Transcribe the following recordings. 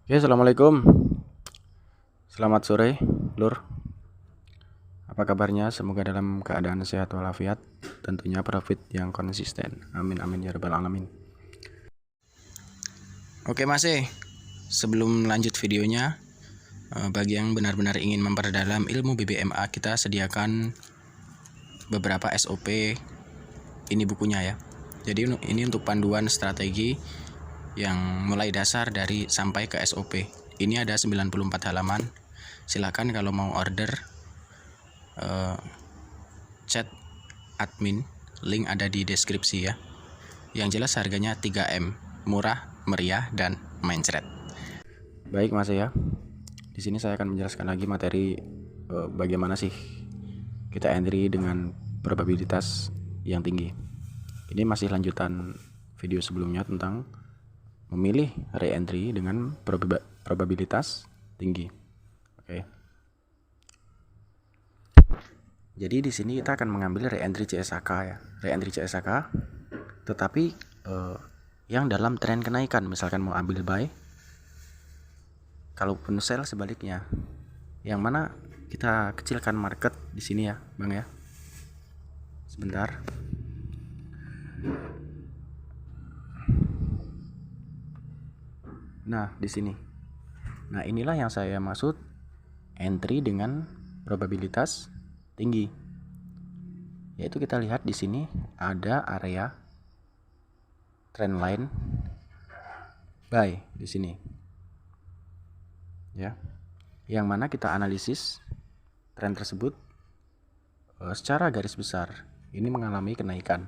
Oke, assalamualaikum. Selamat sore, Lur. Apa kabarnya? Semoga dalam keadaan sehat walafiat. Tentunya profit yang konsisten. Amin amin ya rabbal alamin. Oke Mas, sebelum lanjut videonya, bagi yang benar-benar ingin memperdalam ilmu BBMA, kita sediakan beberapa SOP. Ini bukunya ya. Jadi ini untuk panduan strategi yang mulai dasar dari sampai ke SOP. Ini ada 94 halaman. Silahkan kalau mau order, chat admin, link ada di deskripsi ya. Yang jelas harganya 3M, murah, meriah, dan mindset. Baik Mas ya, di sini saya akan menjelaskan lagi materi bagaimana sih kita entry dengan probabilitas yang tinggi. Ini masih lanjutan video sebelumnya tentang memilih re-entry dengan probabilitas tinggi. Oke. Jadi di sini kita akan mengambil re-entry CSAK ya. Re-entry CSAK tetapi yang dalam tren kenaikan, misalkan mau ambil buy, kalaupun sell sebaliknya. Yang mana kita kecilkan market di sini ya, Bang ya. Sebentar. Nah, di sini. Nah, inilah yang saya maksud entry dengan probabilitas tinggi. Yaitu kita lihat di sini ada area trend line buy di sini. Ya. Yang mana kita analisis tren tersebut secara garis besar ini mengalami kenaikan.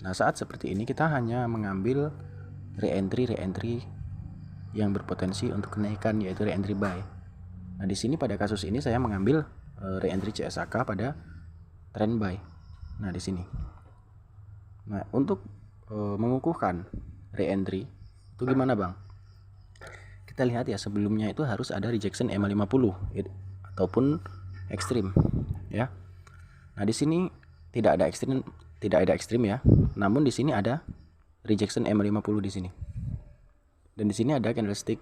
Nah, saat seperti ini kita hanya mengambil re-entry yang berpotensi untuk kenaikan, yaitu re-entry buy. Nah, di sini pada kasus ini saya mengambil re-entry CSAK pada trend buy. Nah, di sini. Nah, untuk mengukuhkan re-entry itu gimana, Bang? Kita lihat ya, sebelumnya itu harus ada rejection EMA50 ataupun ekstrim ya. Nah, di sini tidak ada ekstrim ya. Namun di sini ada rejection EMA50 di sini. Dan di sini ada candlestick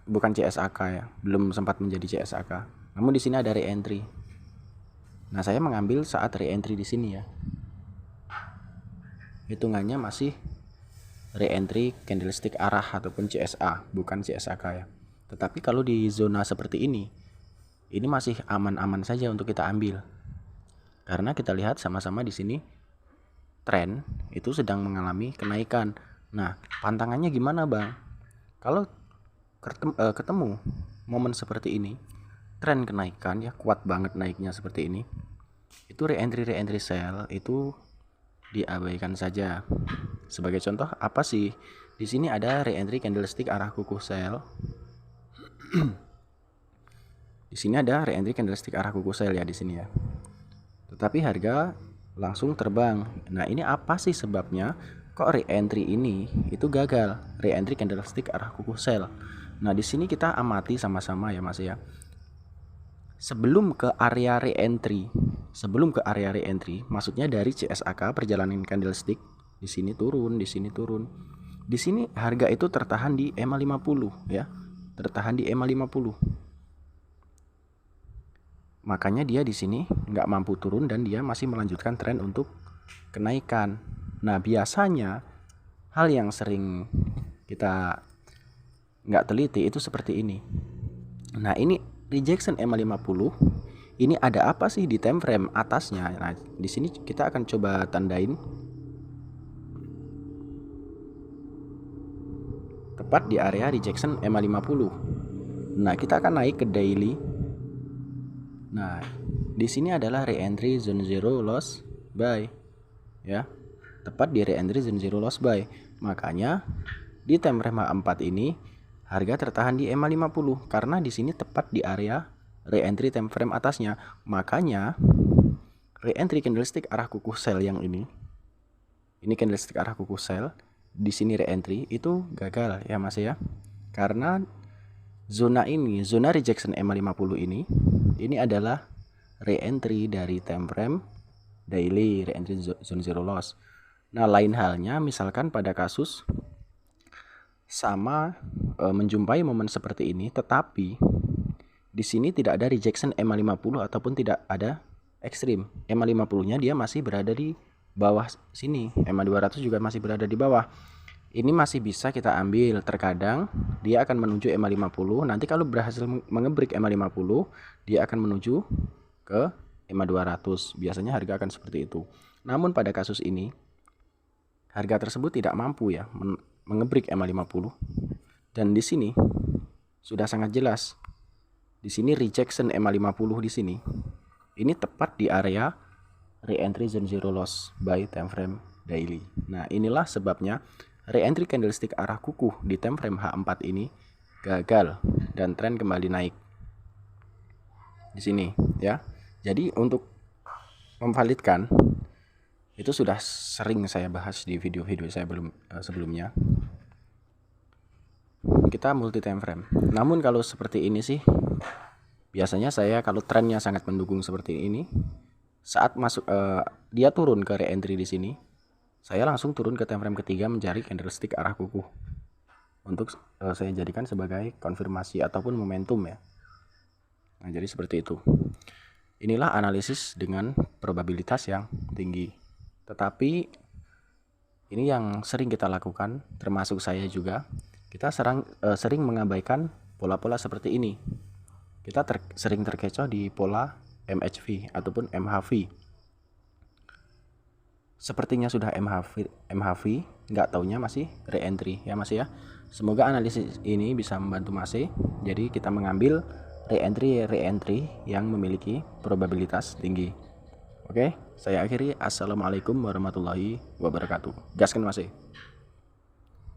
bukan CSAK ya, belum sempat menjadi CSAK. Namun di sini ada re-entry. Nah, saya mengambil saat re-entry di sini ya. Hitungannya masih re-entry candlestick arah ataupun CSA, bukan CSAK ya. Tetapi kalau di zona seperti ini masih aman-aman saja untuk kita ambil. Karena kita lihat sama-sama di sini tren itu sedang mengalami kenaikan. Nah, pantangannya gimana, Bang? Kalau ketemu momen seperti ini, tren kenaikan ya, kuat banget naiknya seperti ini, itu re-entry sell itu diabaikan saja. Sebagai contoh, apa sih? Di sini ada re-entry candlestick arah kuku sell. Di sini ada re-entry candlestick arah kuku sell ya di sini ya. Tetapi harga langsung terbang. Nah, ini apa sih sebabnya kok re-entry ini itu gagal? Re-entry candlestick arah kuku sell. Nah, di sini kita amati sama-sama ya Mas ya. Sebelum ke area re-entry, maksudnya dari CSAK perjalanan candlestick di sini turun, di sini turun. Di sini harga itu tertahan di EMA 50 ya. Tertahan di EMA 50. Makanya dia di sini nggak mampu turun dan dia masih melanjutkan tren untuk kenaikan. Nah, biasanya hal yang sering kita nggak teliti itu seperti ini. Nah, ini rejection EMA 50. Ini ada apa sih di time frame atasnya? Nah, di sini kita akan coba tandain. Tepat di area rejection EMA 50. Nah, kita akan naik ke daily. Nah, di sini adalah re-entry zone zero loss buy ya. Tepat di re-entry zone zero loss buy. Makanya di time frame 4 ini harga tertahan di EMA 50 karena di sini tepat di area re-entry time frame atasnya. Makanya re-entry candlestick arah kuku sell yang ini candlestick arah kuku sell, di sini re-entry itu gagal ya Mas ya. Karena zona rejection EMA 50 ini adalah re-entry dari time frame daily, re-entry zone zero loss. Nah, lain halnya misalkan pada kasus sama menjumpai momen seperti ini, tetapi di sini tidak ada rejection EMA 50 ataupun tidak ada ekstrim. EMA 50-nya dia masih berada di bawah sini. EMA 200 juga masih berada di bawah. Ini masih bisa kita ambil. Terkadang dia akan menuju EMA 50. Nanti kalau berhasil mengebreak EMA 50, dia akan menuju ke EMA 200. Biasanya harga akan seperti itu. Namun pada kasus ini harga tersebut tidak mampu ya mengebreak EMA 50. Dan di sini sudah sangat jelas. Di sini rejection EMA 50 di sini. Ini tepat di area re-entry zone zero loss by time frame daily. Nah, inilah sebabnya re-entry candlestick arah kukuh di time frame H4 ini gagal dan tren kembali naik. Di sini ya. Jadi untuk memvalidkan itu sudah sering saya bahas di video-video saya sebelumnya. Kita multi time frame. Namun kalau seperti ini sih biasanya saya kalau trennya sangat mendukung seperti ini, saat masuk dia turun ke re-entry di sini, saya langsung turun ke time frame ketiga mencari candlestick arah kukuh untuk saya jadikan sebagai konfirmasi ataupun momentum ya. Nah, jadi seperti itu. Inilah analisis dengan probabilitas yang tinggi. Tetapi ini yang sering kita lakukan, termasuk saya juga. Kita sering mengabaikan pola-pola seperti ini. Kita sering terkecoh di pola MHV ataupun MHV. Sepertinya sudah MHV, nggak taunya masih re-entry ya Mas ya. Semoga analisis ini bisa membantu Mas. Jadi kita mengambil re-entry yang memiliki probabilitas tinggi. Oke, saya akhiri. Assalamualaikum warahmatullahi wabarakatuh. Gaskan Mas.